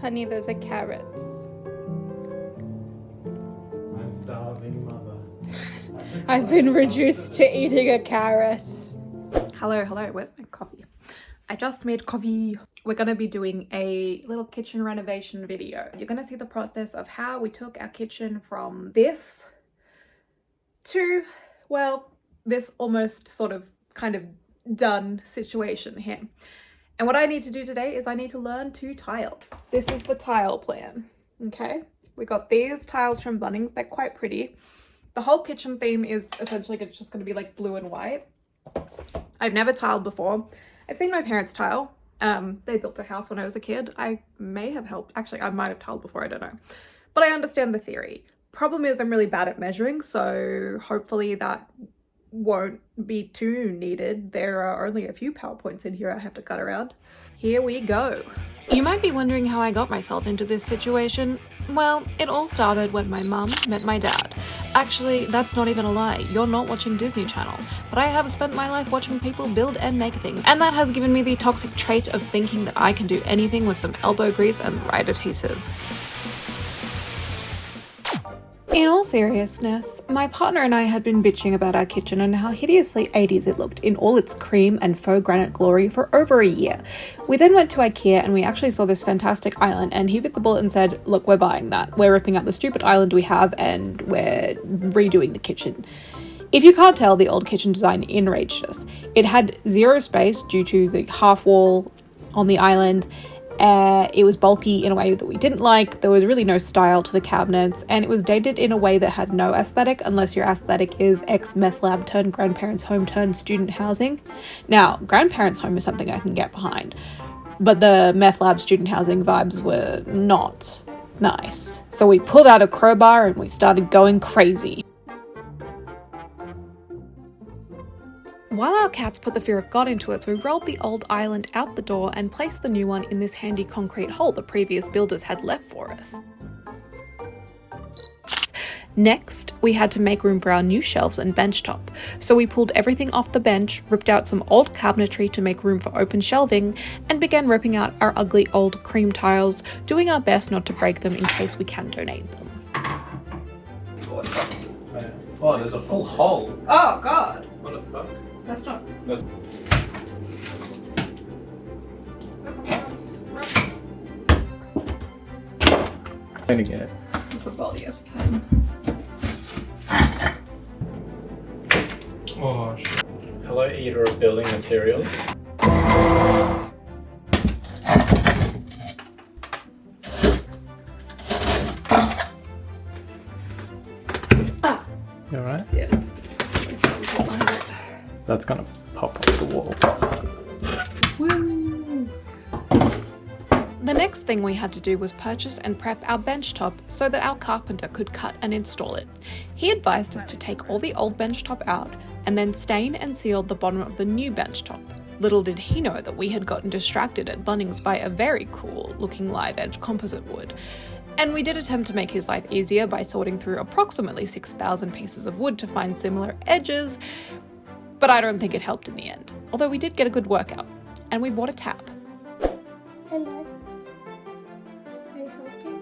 Honey, those are carrots. I'm starving, mother. I've been reduced to eating a carrot. Hello, where's my coffee? I just made coffee. We're gonna be doing a little kitchen renovation video. You're gonna see the process of how we took our kitchen from this to, well, this almost sort of kind of done situation here. And what I need to do today is I need to learn to tile. This is the tile plan, okay? We got these tiles from Bunnings, they're quite pretty. The whole kitchen theme is essentially just gonna be like blue and white. I've never tiled before. I've seen my parents tile. They built a house when I was a kid. I may have helped. Actually, I might have tiled before, I don't know. But I understand the theory. Problem is I'm really bad at measuring, so hopefully that won't be too needed. There are only a few PowerPoints in here I have to cut around. Here we go. You might be wondering how I got myself into this situation. Well, it all started when my mum met my dad. Actually, that's not even a lie. You're not watching Disney Channel. But I have spent my life watching people build and make things. And that has given me the toxic trait of thinking that I can do anything with some elbow grease and the right adhesive. In all seriousness, my partner and I had been bitching about our kitchen and how hideously 80s it looked in all its cream and faux granite glory for over a year. We then went to IKEA and we actually saw this fantastic island, and he bit the bullet and said, look, we're buying that. We're ripping out the stupid island we have and we're redoing the kitchen. If you can't tell, the old kitchen design enraged us. It had zero space due to the half wall on the island. It was bulky in a way that we didn't like. There was really no style to the cabinets, and it was dated in a way that had no aesthetic, unless your aesthetic is ex-meth lab turned grandparents' home turned student housing. Now, grandparents' home is something I can get behind, but the meth lab student housing vibes were not nice. So we pulled out a crowbar and we started going crazy. While our cats put the fear of God into us, we rolled the old island out the door and placed the new one in this handy concrete hole the previous builders had left for us. Next, we had to make room for our new shelves and bench top. So we pulled everything off the bench, ripped out some old cabinetry to make room for open shelving, and began ripping out our ugly old cream tiles, doing our best not to break them in case we can donate them. Oh, there's a full hole. Oh God! What the fuck? That's not... That's... Gonna get it. It's a body at a time. Oh shit. Hello, eater of building materials. Ah! You alright? Yeah. That's gonna pop off the wall. Woo! The next thing we had to do was purchase and prep our bench top so that our carpenter could cut and install it. He advised us to take all the old bench top out and then stain and seal the bottom of the new bench top. Little did he know that we had gotten distracted at Bunnings by a very cool looking live edge composite wood. And we did attempt to make his life easier by sorting through approximately 6,000 pieces of wood to find similar edges, but I don't think it helped in the end. Although we did get a good workout, and we bought a tap. Hello. Are you helping?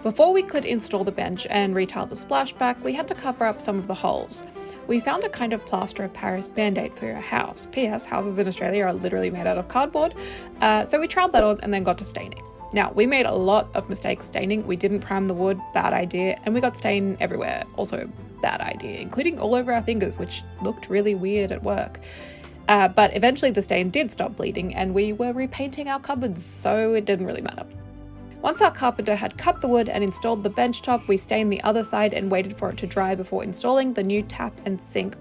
Before we could install the bench and retile the splashback, we had to cover up some of the holes. We found a kind of plaster of Paris band-aid for your house. P.S. Houses in Australia are literally made out of cardboard. So we tried that on and then got to staining. Now, we made a lot of mistakes staining. We didn't prime the wood, bad idea, and we got stain everywhere, also bad idea, including all over our fingers, which looked really weird at work. But eventually the stain did stop bleeding and we were repainting our cupboards, so it didn't really matter. Once our carpenter had cut the wood and installed the bench top, we stained the other side and waited for it to dry before installing the new tap and sink.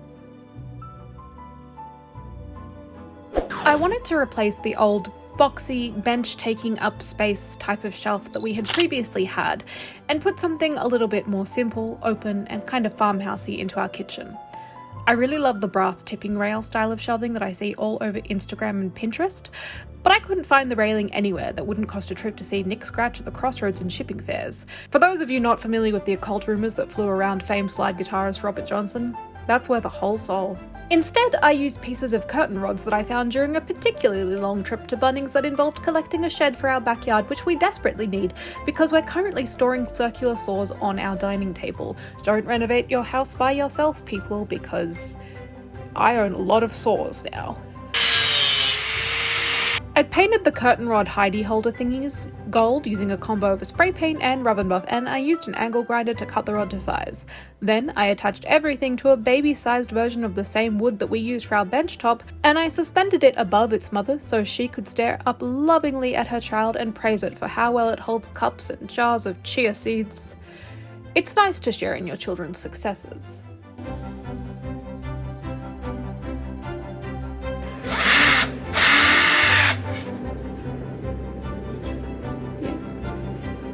I wanted to replace the old boxy, bench taking up space type of shelf that we had previously had and put something a little bit more simple, open and kind of farmhousey into our kitchen. I really love the brass tipping rail style of shelving that I see all over Instagram and Pinterest, but I couldn't find the railing anywhere that wouldn't cost a trip to see Nick Scratch at the Crossroads and shipping fairs. For those of you not familiar with the occult rumours that flew around famed slide guitarist Robert Johnson, That's worth a whole soul. Instead, I used pieces of curtain rods that I found during a particularly long trip to Bunnings that involved collecting a shed for our backyard, which we desperately need because we're currently storing circular saws on our dining table. Don't renovate your house by yourself, people, because I own a lot of saws now. I painted the curtain rod hidey holder thingies gold using a combo of a spray paint and rub and buff, and I used an angle grinder to cut the rod to size. Then I attached everything to a baby-sized version of the same wood that we used for our bench top, and I suspended it above its mother so she could stare up lovingly at her child and praise it for how well it holds cups and jars of chia seeds. It's nice to share in your children's successes.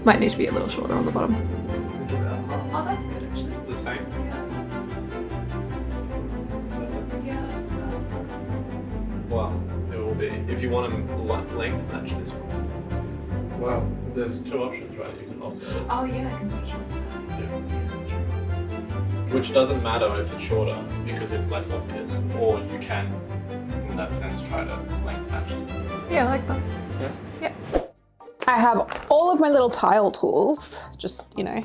Might need to be a little shorter on the bottom. Oh, that's good actually. The same? Yeah. Well, it will be. If you want to length match this one. Well, there's two options, right? You can offset it. Oh yeah, I can put it Yeah. Which doesn't matter if it's shorter because it's less obvious. Or you can, in that sense, try to length match it. Yeah, I like that. Yeah. Yeah. I have all of my little tile tools, just, you know,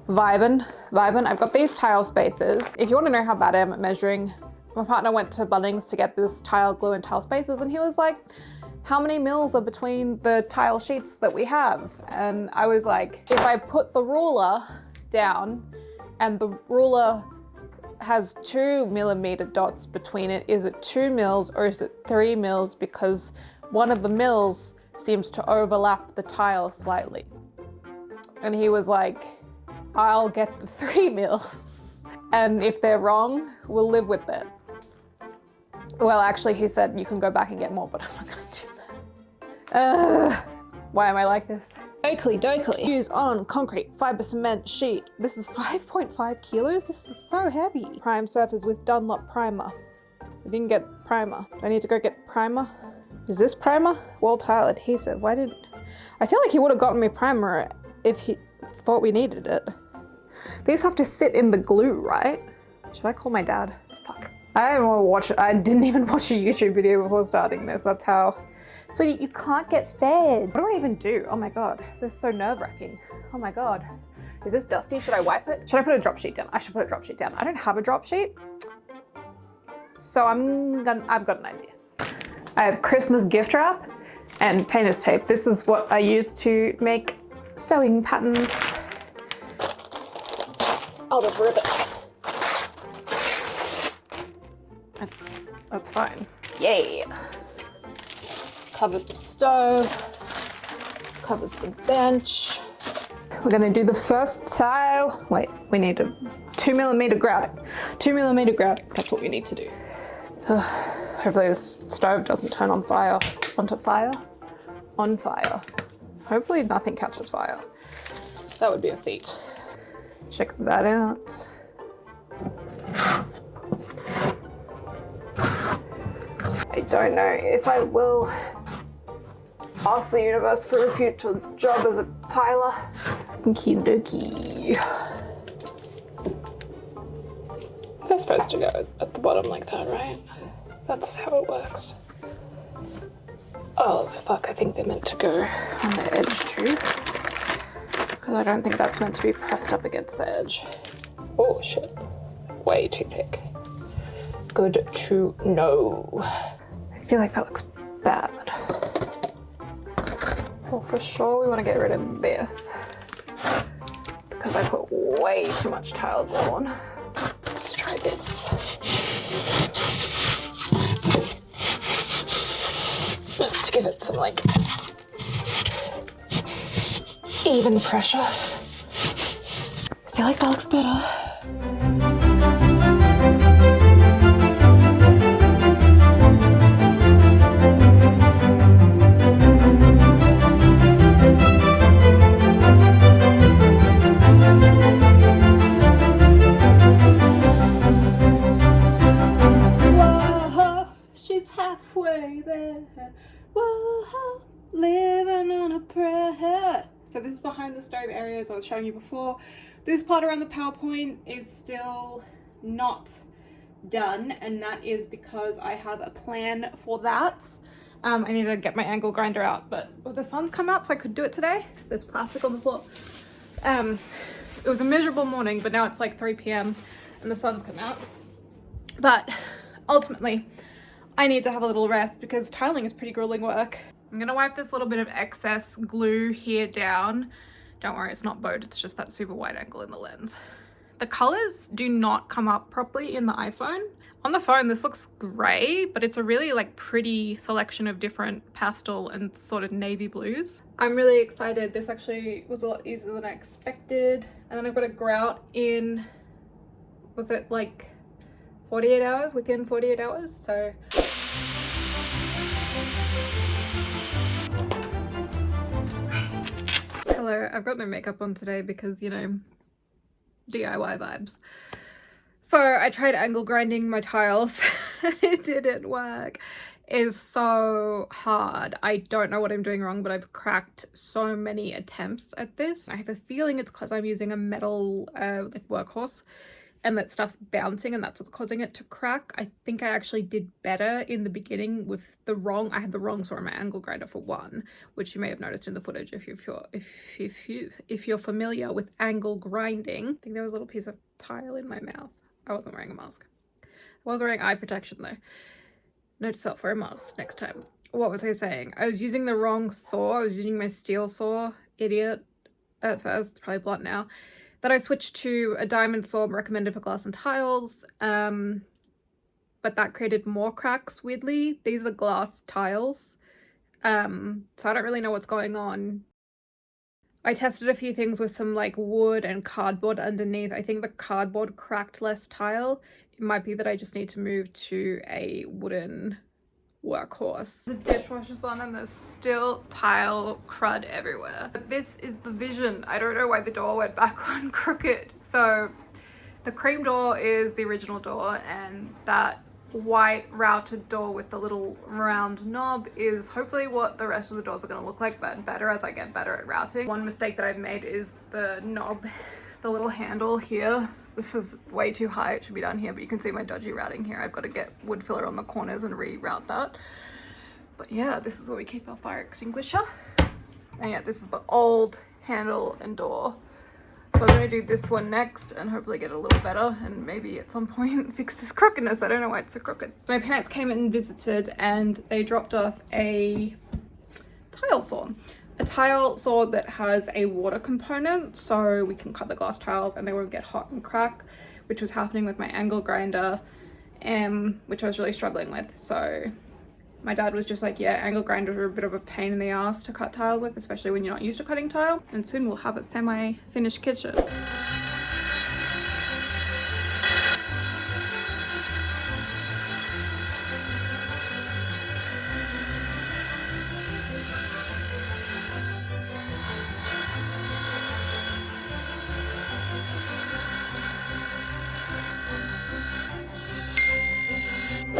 vibing. I've got these tile spacers. If you want to know how bad I am at measuring, my partner went to Bunnings to get this tile glue and tile spacers, and he was like, how many mils are between the tile sheets that we have? And I was like, if I put the ruler down and the ruler has 2 millimeter dots between it, is it 2 mils or is it 3 mils? Because one of the mils seems to overlap the tile slightly. And he was like, I'll get the 3 mils. And if they're wrong, we'll live with it. Well, actually, he said you can go back and get more, but I'm not gonna do that. Why am I like this? Oakley dokley. Use on concrete fiber cement sheet. This is 5.5 kilos. This is so heavy. Prime surface with Dunlop primer. I didn't get primer. Do I need to go get primer? Is this primer? Wall tile adhesive. Why did... I feel like he would have gotten me primer if he thought we needed it. These have to sit in the glue, right? Should I call my dad? Fuck. I didn't even watch a YouTube video before starting this. That's how... Sweetie, you can't get fed. What do I even do? Oh my God, this is so nerve-wracking. Oh my God. Is this dusty? Should I wipe it? Should I put a drop sheet down? I should put a drop sheet down. I don't have a drop sheet. So I've got an idea. I have Christmas gift wrap and painter's tape. This is what I use to make sewing patterns out of ribbon. That's fine. Yay. Covers the stove, covers the bench. We're gonna do the first tile. Wait, we need a 2 millimeter grouting. 2 millimeter grouting, that's what we need to do. Hopefully this stove doesn't turn on fire. Onto fire? On fire. Hopefully nothing catches fire. That would be a feat. Check that out. I don't know if I will ask the universe for a future job as a tiler. Okie dokie. They're supposed to go at the bottom like that, right? That's how it works. Oh, fuck, I think they're meant to go on the edge too. Because I don't think that's meant to be pressed up against the edge. Oh, shit. Way too thick. Good to know. I feel like that looks bad. Well, for sure we want to get rid of this. Because I put way too much tile glue on. Let's try this. Just to give it some, like, even pressure. I feel like that looks better. Whoa, she's halfway there. Whoa, living on a prayer. So this is behind the stove area, as I was showing you before. This part around the PowerPoint is still not done, and that is because I have a plan for that. I need to get my angle grinder out, but the sun's come out, so I could do it today. There's plastic on the floor. It was a miserable morning, but now it's like 3 p.m. and the sun's come out. But ultimately, I need to have a little rest because tiling is pretty grueling work. I'm gonna wipe this little bit of excess glue here down. Don't worry, it's not bowed, it's just that super wide angle in the lens. The colors do not come up properly in the iPhone. On the phone, this looks gray, but it's a really like pretty selection of different pastel and sort of navy blues. I'm really excited. This actually was a lot easier than I expected. And then I've got to grout in, was it like 48 hours? Within 48 hours, so. Hello, I've got no makeup on today because, you know, DIY vibes. So I tried angle grinding my tiles and it didn't work. It's so hard. I don't know what I'm doing wrong, but I've cracked so many attempts at this. I have a feeling it's because I'm using a metal like workhorse and that stuff's bouncing and that's what's causing it to crack. I think I actually did better in the beginning with the wrong, I had the wrong saw in my angle grinder for one, which you may have noticed in the footage if you're familiar with angle grinding. I think there was a little piece of tile in my mouth. I wasn't wearing a mask. I was wearing eye protection though. Note to self, wear a mask next time. What was I saying? I was using the wrong saw. I was using my steel saw. Idiot at first, it's probably blunt now. Then I switched to a diamond saw recommended for glass and tiles. But that created more cracks, weirdly. These are glass tiles. So I don't really know what's going on. I tested a few things with some like wood and cardboard underneath. I think the cardboard cracked less tile. It might be that I just need to move to a wooden workhorse. The dishwasher's on and there's still tile crud everywhere. But this is the vision. I don't know why the door went back on crooked. So the cream door is the original door and that white routed door with the little round knob is hopefully what the rest of the doors are going to look like, but better as I get better at routing. One mistake that I've made is the knob, the little handle here. This is way too high, it should be down here, but you can see my dodgy routing here. I've got to get wood filler on the corners and reroute that. But yeah, this is where we keep our fire extinguisher. And yeah, this is the old handle and door. So I'm going to do this one next and hopefully get it a little better and maybe at some point fix this crookedness. I don't know why it's so crooked. My parents came and visited and they dropped off a tile saw. A tile saw that has a water component so we can cut the glass tiles and they won't get hot and crack, which was happening with my angle grinder, which I was really struggling with. So my dad was just like, yeah, angle grinders are a bit of a pain in the ass to cut tiles with, especially when you're not used to cutting tile. And soon we'll have a semi-finished kitchen.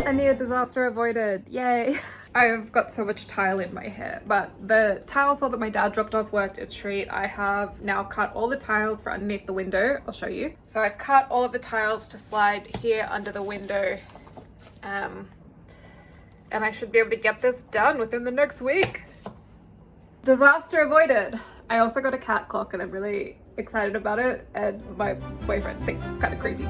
A near disaster avoided, yay. I've got so much tile in my hair, but the tile saw that my dad dropped off worked a treat. I have now cut all the tiles for underneath the window. I'll show you. So I've cut all of the tiles to slide here under the window. And I should be able to get this done within the next week. Disaster avoided. I also got a cat clock and I'm really excited about it. And my boyfriend thinks it's kind of creepy.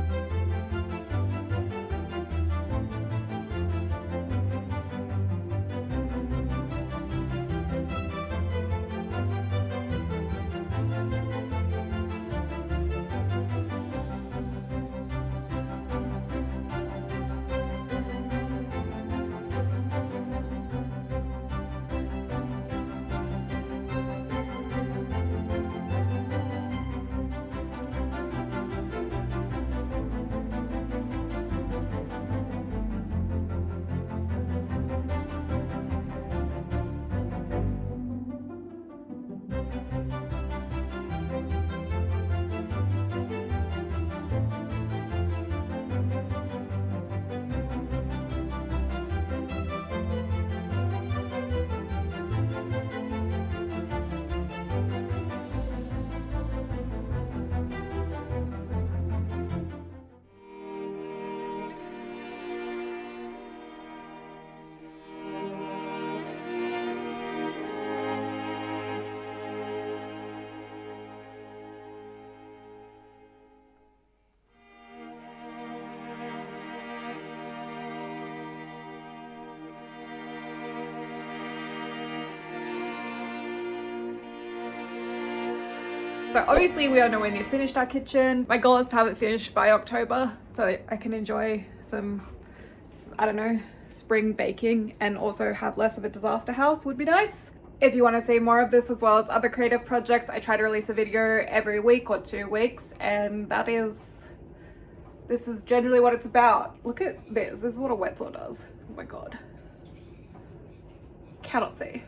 So obviously we are nowhere near finished our kitchen. My goal is to have it finished by October so I can enjoy some, I don't know, spring baking and also have less of a disaster house would be nice. If you want to see more of this as well as other creative projects, I try to release a video every week or 2 weeks, and this is generally what it's about. Look at this. This is what a wet saw does. Oh my god. Cannot see.